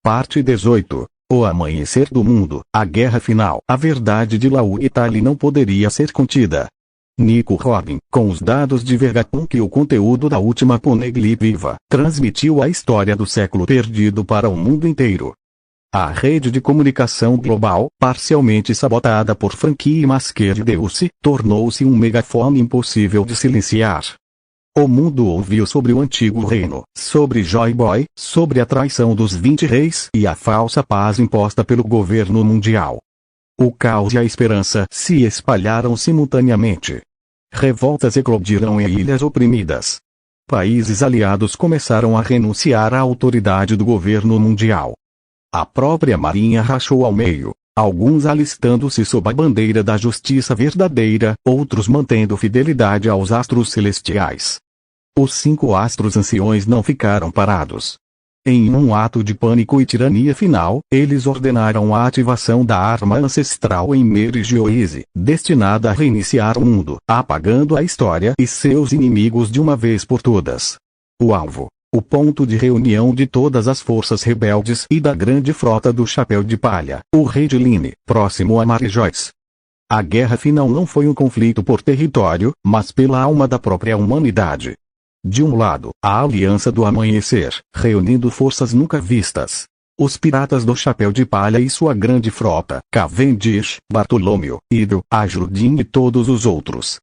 Parte 18. O amanhecer do mundo, a guerra final. A verdade de Law Italy não poderia ser contida. Nico Robin, com os dados de Vegapunk e o conteúdo da última Poneglyph viva, transmitiu a história do século perdido para o mundo inteiro. A rede de comunicação global, parcialmente sabotada por Frankie Masquerade-Deuce, tornou-se um megafone impossível de silenciar. O mundo ouviu sobre o antigo reino, sobre Joy Boy, sobre a traição dos 20 reis e a falsa paz imposta pelo governo mundial. O caos e a esperança se espalharam simultaneamente. Revoltas eclodiram em ilhas oprimidas. Países aliados começaram a renunciar à autoridade do governo mundial. A própria marinha rachou ao meio, alguns alistando-se sob a bandeira da justiça verdadeira, outros mantendo fidelidade aos astros celestiais. Os 5 astros anciões não ficaram parados. Em um ato de pânico e tirania final, eles ordenaram a ativação da arma ancestral em Merigoise, destinada a reiniciar o mundo, apagando a história e seus inimigos de uma vez por todas. O alvo, o ponto de reunião de todas as forças rebeldes e da grande frota do Chapéu de Palha, o Rei de Line, próximo a Marijois. A guerra final não foi um conflito por território, mas pela alma da própria humanidade. De um lado, a Aliança do Amanhecer, reunindo forças nunca vistas. Os piratas do Chapéu de Palha e sua grande frota, Cavendish, Bartolomeu, Hydro, Ajudin e todos os outros.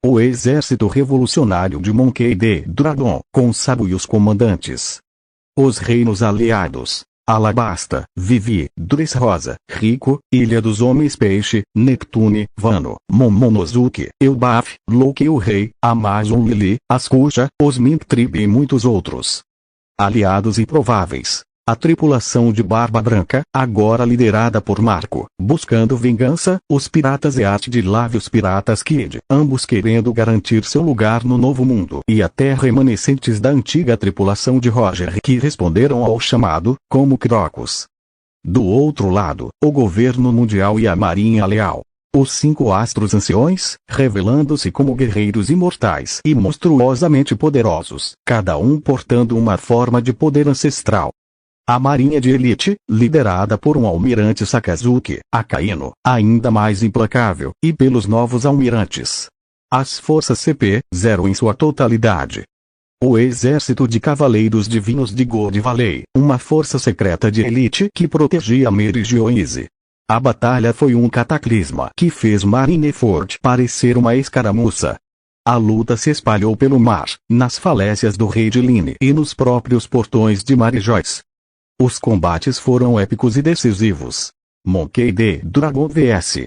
O exército revolucionário de Monkey D. Dragon, com Sabo e os comandantes. Os reinos aliados. Alabasta, Vivi, Dressrosa, Rico, Ilha dos Homens Peixe, Neptune, Vano, Momonosuke, Elbaf, Loki o Rei, Amazon Lily, Ascucha, os Mink Tribe e muitos outros. Aliados improváveis. A tripulação de Barba Branca, agora liderada por Marco, buscando vingança, os piratas Eat de Lave e os piratas Kid, ambos querendo garantir seu lugar no novo mundo, e até remanescentes da antiga tripulação de Roger que responderam ao chamado, como Crocus. Do outro lado, o governo mundial e a marinha leal. Os 5 astros anciões, revelando-se como guerreiros imortais e monstruosamente poderosos, cada um portando uma forma de poder ancestral. A marinha de elite, liderada por um almirante Sakazuki, Akainu, ainda mais implacável, e pelos novos almirantes. As forças CP-0 em sua totalidade. O exército de cavaleiros divinos de Gold Valley, uma força secreta de elite que protegia Merigoise. A batalha foi um cataclisma que fez Marineford parecer uma escaramuça. A luta se espalhou pelo mar, nas falésias do Rei de Line e nos próprios portões de Marijois. Os combates foram épicos e decisivos. Monkey D. Dragon vs.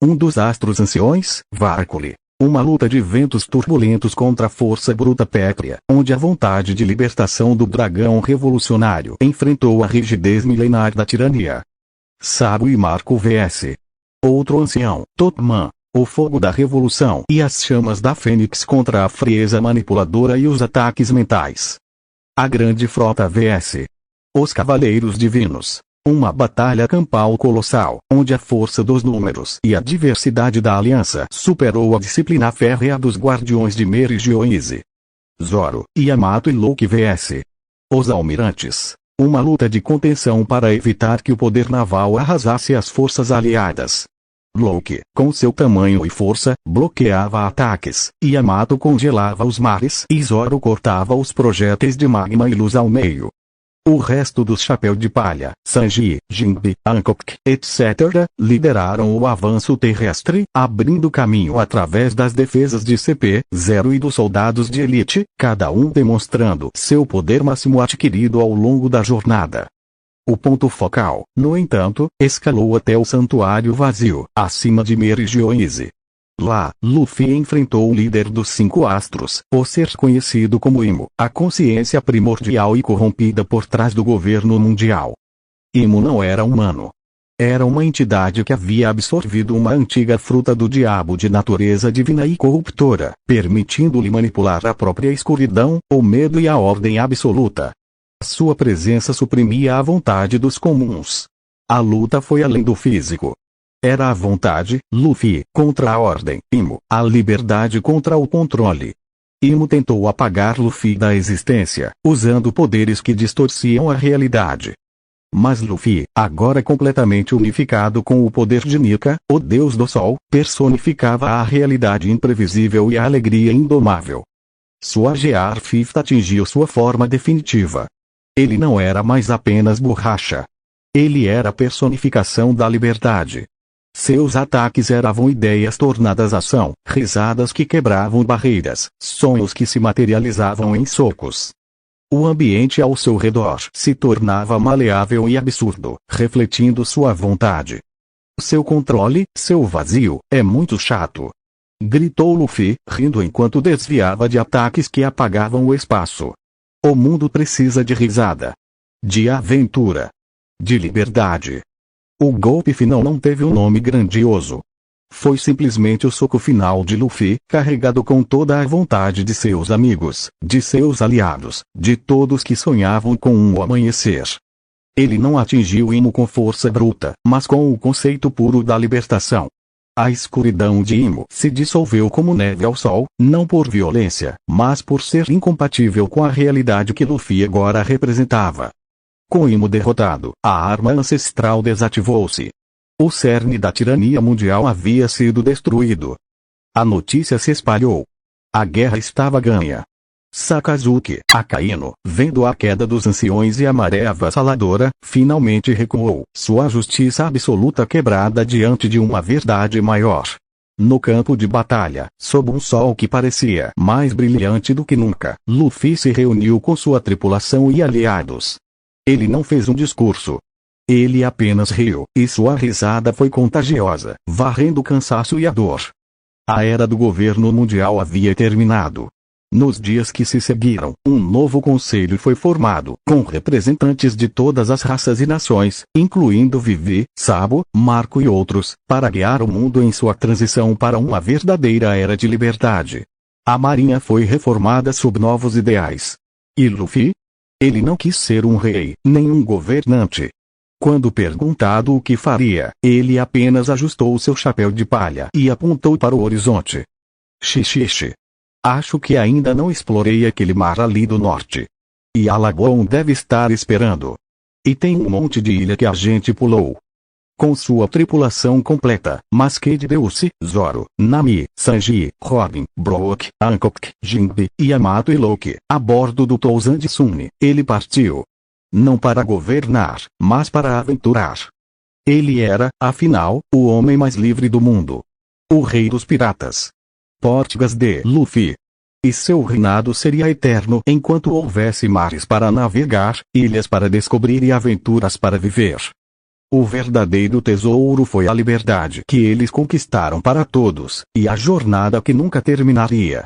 Um dos astros anciões, Varkuli. Uma luta de ventos turbulentos contra a força bruta pétrea, onde a vontade de libertação do dragão revolucionário enfrentou a rigidez milenar da tirania. Sabo e Marco vs. Outro ancião, Totman. O fogo da revolução e as chamas da Fênix contra a frieza manipuladora e os ataques mentais. A grande frota vs. Os Cavaleiros Divinos. Uma batalha campal colossal, onde a força dos números e a diversidade da aliança superou a disciplina férrea dos Guardiões de Merigoise. Zoro, Yamato e Loki vs. Os Almirantes. Uma luta de contenção para evitar que o poder naval arrasasse as forças aliadas. Loki, com seu tamanho e força, bloqueava ataques, Yamato congelava os mares e Zoro cortava os projéteis de magma e luz ao meio. O resto dos Chapéu de Palha, Sanji, Jinbe, Hancock, etc., lideraram o avanço terrestre, abrindo caminho através das defesas de CP-0 e dos soldados de elite, cada um demonstrando seu poder máximo adquirido ao longo da jornada. O ponto focal, no entanto, escalou até o Santuário Vazio, acima de Merigoise. Lá, Luffy enfrentou o líder dos 5 astros, o ser conhecido como Imo, a consciência primordial e corrompida por trás do governo mundial. Imo não era humano. Era uma entidade que havia absorvido uma antiga fruta do diabo de natureza divina e corruptora, permitindo-lhe manipular a própria escuridão, o medo e a ordem absoluta. Sua presença suprimia a vontade dos comuns. A luta foi além do físico. Era a vontade, Luffy, contra a ordem, Imo, a liberdade contra o controle. Imo tentou apagar Luffy da existência, usando poderes que distorciam a realidade. Mas Luffy, agora completamente unificado com o poder de Nika, o deus do sol, personificava a realidade imprevisível e a alegria indomável. Sua Gear Fifth atingiu sua forma definitiva. Ele não era mais apenas borracha. Ele era a personificação da liberdade. Seus ataques eram ideias tornadas ação, risadas que quebravam barreiras, sonhos que se materializavam em socos. O ambiente ao seu redor se tornava maleável e absurdo, refletindo sua vontade. Seu controle, seu vazio, é muito chato. Gritou Luffy, rindo enquanto desviava de ataques que apagavam o espaço. O mundo precisa de risada. De aventura. De liberdade. O golpe final não teve um nome grandioso. Foi simplesmente o soco final de Luffy, carregado com toda a vontade de seus amigos, de seus aliados, de todos que sonhavam com um amanhecer. Ele não atingiu Imo com força bruta, mas com o conceito puro da libertação. A escuridão de Imo se dissolveu como neve ao sol, não por violência, mas por ser incompatível com a realidade que Luffy agora representava. Com Imo derrotado, a arma ancestral desativou-se. O cerne da tirania mundial havia sido destruído. A notícia se espalhou. A guerra estava ganha. Sakazuki, Akainu, vendo a queda dos anciões e a maré avassaladora, finalmente recuou, sua justiça absoluta quebrada diante de uma verdade maior. No campo de batalha, sob um sol que parecia mais brilhante do que nunca, Luffy se reuniu com sua tripulação e aliados. Ele não fez um discurso. Ele apenas riu, e sua risada foi contagiosa, varrendo o cansaço e a dor. A era do governo mundial havia terminado. Nos dias que se seguiram, um novo conselho foi formado, com representantes de todas as raças e nações, incluindo Vivi, Sabo, Marco e outros, para guiar o mundo em sua transição para uma verdadeira era de liberdade. A marinha foi reformada sob novos ideais. E Luffy? Ele não quis ser um rei, nem um governante. Quando perguntado o que faria, ele apenas ajustou seu chapéu de palha e apontou para o horizonte. Xixixe. Acho que ainda não explorei aquele mar ali do norte. E a Lagoon deve estar esperando. E tem um monte de ilha que a gente pulou. Com sua tripulação completa, Masqued Deus, Zoro, Nami, Sanji, Robin, Brook, Hancock, Jinbe, Yamato e Loki, a bordo do Touzan de Sunny, ele partiu. Não para governar, mas para aventurar. Ele era, afinal, o homem mais livre do mundo. O rei dos piratas. Portgas de Luffy. E seu reinado seria eterno enquanto houvesse mares para navegar, ilhas para descobrir e aventuras para viver. O verdadeiro tesouro foi a liberdade que eles conquistaram para todos, e a jornada que nunca terminaria.